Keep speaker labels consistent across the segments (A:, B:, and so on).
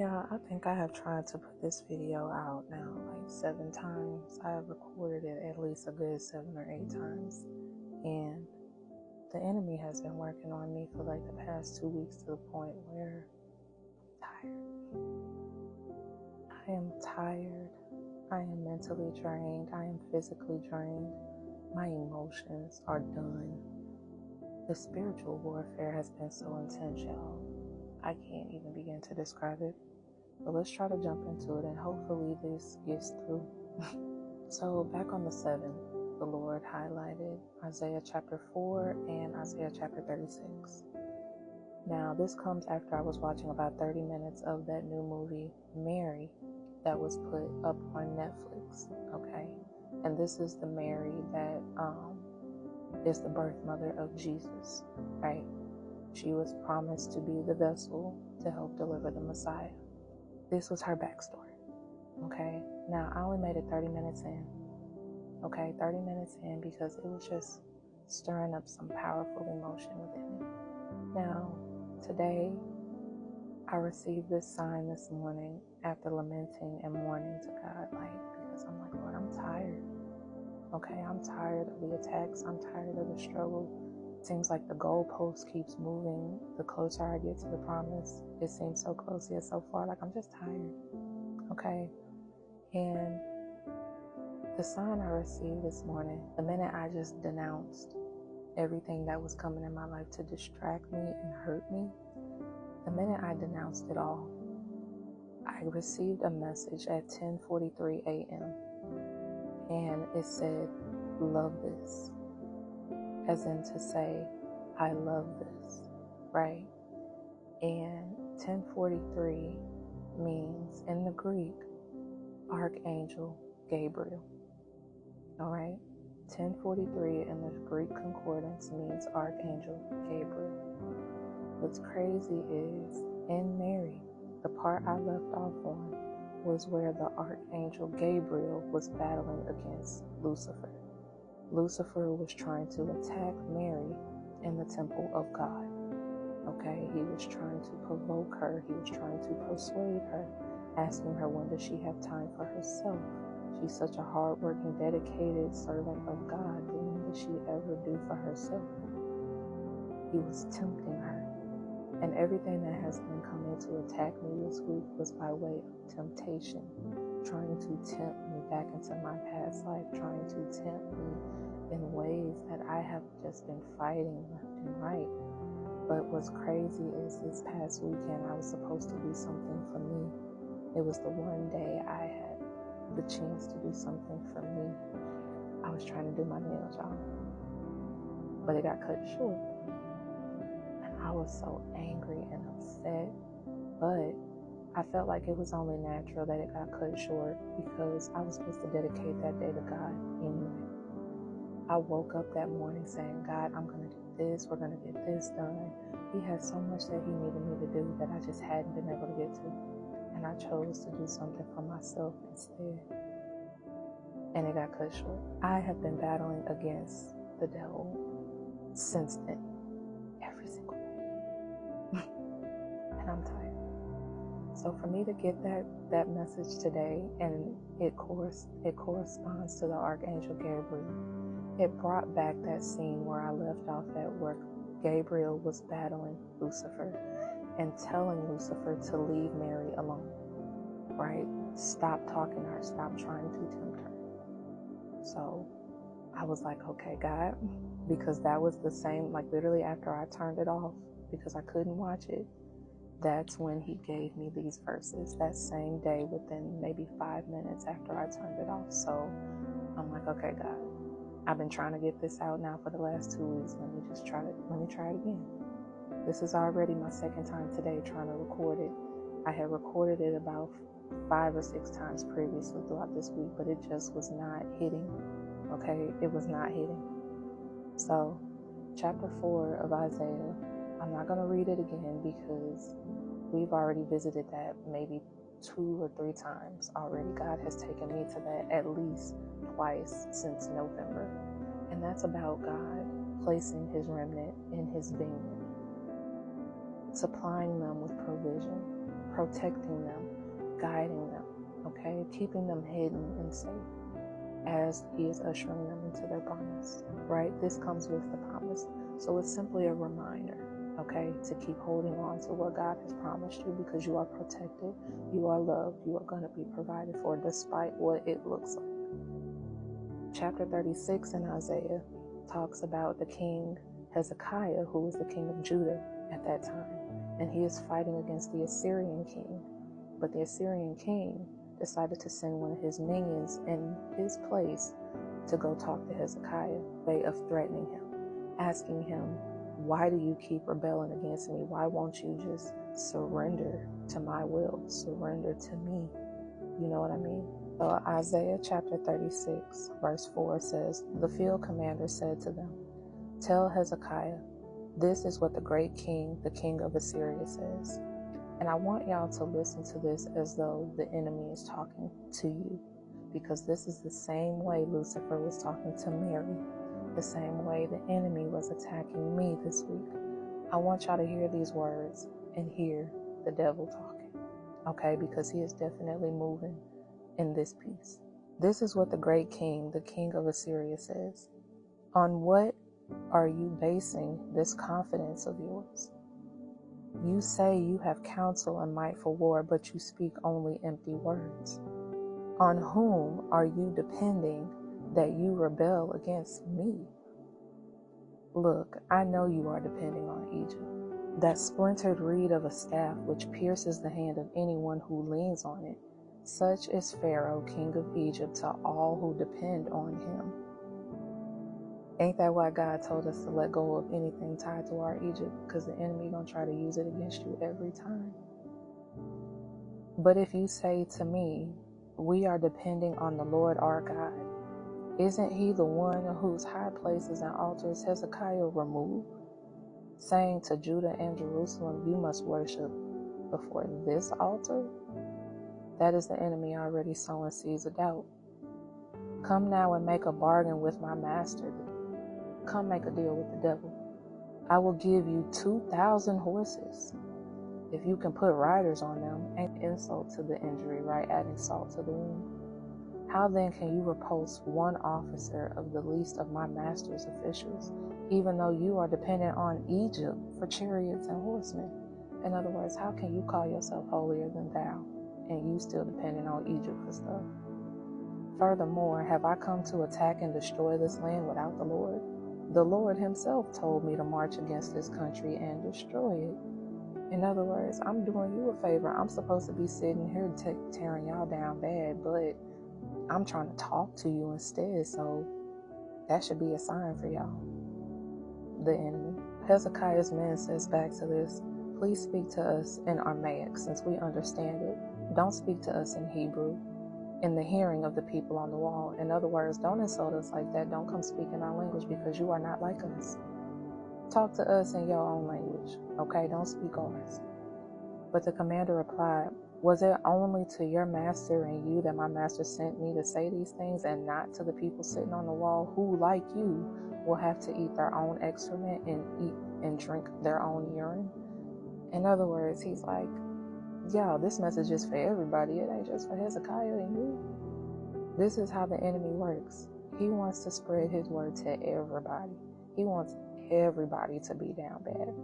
A: Yeah, I think I have tried to put this video out now like 7 times. I have recorded it at least a good 7 or 8 times. And the enemy has been working on me for like the past 2 weeks to the point where I am tired. I am mentally drained. I am physically drained. My emotions are done. The spiritual warfare has been so intense, y'all. I can't even begin to describe it. But let's try to jump into it and hopefully this gets through. So back on the 7th, the Lord highlighted Isaiah chapter 4 and Isaiah chapter 36. Now this comes after I was watching about 30 minutes of that new movie, Mary, that was put up on Netflix, okay? And this is the Mary that is the birth mother of Jesus, right? She was promised to be the vessel to help deliver the Messiah. This was her backstory, okay? Now, I only made it 30 minutes in, okay? 30 minutes in because it was just stirring up some powerful emotion within me. Now, today, I received this sign this morning after lamenting and mourning to God, because I'm like, Lord, I'm tired, okay? I'm tired of the attacks. I'm tired of the struggle. It seems like the goalpost keeps moving. The closer I get to the promise, it seems so close yet so far. Like, I'm just tired. Okay, and the sign I received this morning, the minute I just denounced everything that was coming in my life to distract me and hurt me, the minute I denounced it all, I received a message at 10:43 a.m. and it said, love this, as in to say, I love this, right? And 10:43 means, in the Greek, Archangel Gabriel. All right, 10:43 in the Greek concordance means Archangel Gabriel. What's crazy is, in Mary, the part I left off on was where the Archangel Gabriel was battling against Lucifer. Lucifer was trying to attack Mary in the temple of God. Okay, he was trying to provoke her. He was trying to persuade her, asking her, when does she have time for herself? She's such a hardworking, dedicated servant of God, but when does she ever do for herself? He was tempting her. And everything that has been coming to attack me this week was by way of temptation, trying to tempt me back into my past life, trying to tempt me in ways that I have just been fighting left and right. But what's crazy is this past weekend, I was supposed to do something for me. It was the one day I had the chance to do something for me. I was trying to do my nails, y'all, but it got cut short. And I was so angry and upset, but I felt like it was only natural that it got cut short because I was supposed to dedicate that day to God anyway. I woke up that morning saying, God, I'm going to do this. We're going to get this done. He had so much that he needed me to do that I just hadn't been able to get to. And I chose to do something for myself instead. And it got cut short. I have been battling against the devil since then. Every single day. And I'm tired. So for me to get that message today, and it corresponds to the Archangel Gabriel, it brought back that scene where I left off at where Gabriel was battling Lucifer and telling Lucifer to leave Mary alone, right? Stop talking to her, stop trying to tempt her. So I was like, okay, God, because that was the same, like literally after I turned it off, because I couldn't watch it, that's when he gave me these verses that same day, within maybe 5 minutes after I turned it off. So I'm like, okay, God, I've been trying to get this out now for the last 2 weeks. Let me try it again. This is already my second time today trying to record it. I had recorded it about 5 or 6 times previously throughout this week, but it just was not hitting. Okay, it was not hitting. So, chapter 4 of Isaiah, I'm not going to read it again because we've already visited that maybe 2 or 3 times already. God has taken me to that at least twice since November. And that's about God placing his remnant in his vineyard, supplying them with provision, protecting them, guiding them, okay, keeping them hidden and safe as he is ushering them into their promise, right? This comes with the promise. So it's simply a reminder, okay, to keep holding on to what God has promised you, because you are protected, you are loved, you are going to be provided for despite what it looks like. Chapter 36 in Isaiah talks about the king Hezekiah, who was the king of Judah at that time, and he is fighting against the Assyrian king. But the Assyrian king decided to send one of his minions in his place to go talk to Hezekiah, way of threatening him, asking him, why do you keep rebelling against me? Why won't you just surrender to my will, surrender to me? You know what I mean? So Isaiah chapter 36 verse 4 says, the field commander said to them, tell Hezekiah, this is what the great king, the king of Assyria, says. And I want y'all to listen to this as though the enemy is talking to you, because this is the same way Lucifer was talking to Mary, the same way the enemy was attacking me this week. I want y'all to hear these words and hear the devil talking, okay? Because he is definitely moving in this piece. This is what the great king, the king of Assyria, says. On what are you basing this confidence of yours? You say you have counsel and might for war, but you speak only empty words. On whom are you depending that you rebel against me? Look, I know you are depending on Egypt, that splintered reed of a staff which pierces the hand of anyone who leans on it. Such is Pharaoh, king of Egypt, to all who depend on him. Ain't that why God told us to let go of anything tied to our Egypt? Because the enemy gonna try to use it against you every time. But if you say to me, we are depending on the Lord our God, isn't he the one whose high places and altars Hezekiah removed, saying to Judah and Jerusalem, you must worship before this altar? That is the enemy already sowing seeds of doubt. Come now and make a bargain with my master. Come make a deal with the devil. I will give you 2,000 horses if you can put riders on them. Ain't insult to the injury, right? Adding salt to the wound. How then can you repulse one officer of the least of my master's officials, even though you are dependent on Egypt for chariots and horsemen? In other words, how can you call yourself holier than thou, and you still dependent on Egypt for stuff? Furthermore, have I come to attack and destroy this land without the Lord? The Lord himself told me to march against this country and destroy it. In other words, I'm doing you a favor. I'm supposed to be sitting here tearing y'all down bad, but I'm trying to talk to you instead, so that should be a sign for y'all. The enemy. Hezekiah's man says back to this, please speak to us in Aramaic, since we understand it. Don't speak to us in Hebrew, in the hearing of the people on the wall. In other words, don't insult us like that. Don't come speak in our language, because you are not like us. Talk to us in your own language, okay? Don't speak ours. But the commander replied, was it only to your master and you that my master sent me to say these things, and not to the people sitting on the wall, who, like you, will have to eat their own excrement and eat and drink their own urine? In other words, he's like, yo, this message is for everybody. It ain't just for Hezekiah and you. This is how the enemy works. He wants to spread his word to everybody. He wants everybody to be down bad,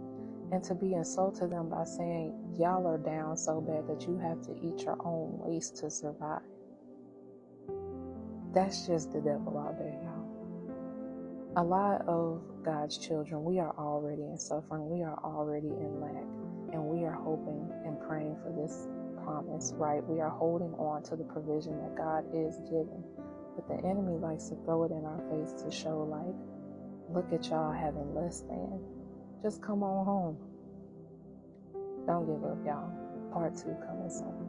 A: and to be insulted them by saying, y'all are down so bad that you have to eat your own waste to survive. That's just the devil out there, y'all. A lot of God's children, we are already in suffering. We are already in lack. And we are hoping and praying for this promise, right? We are holding on to the provision that God is giving. But the enemy likes to throw it in our face to show, like, look at y'all having less than. Just come on home. Don't give up, y'all. Part 2 coming soon.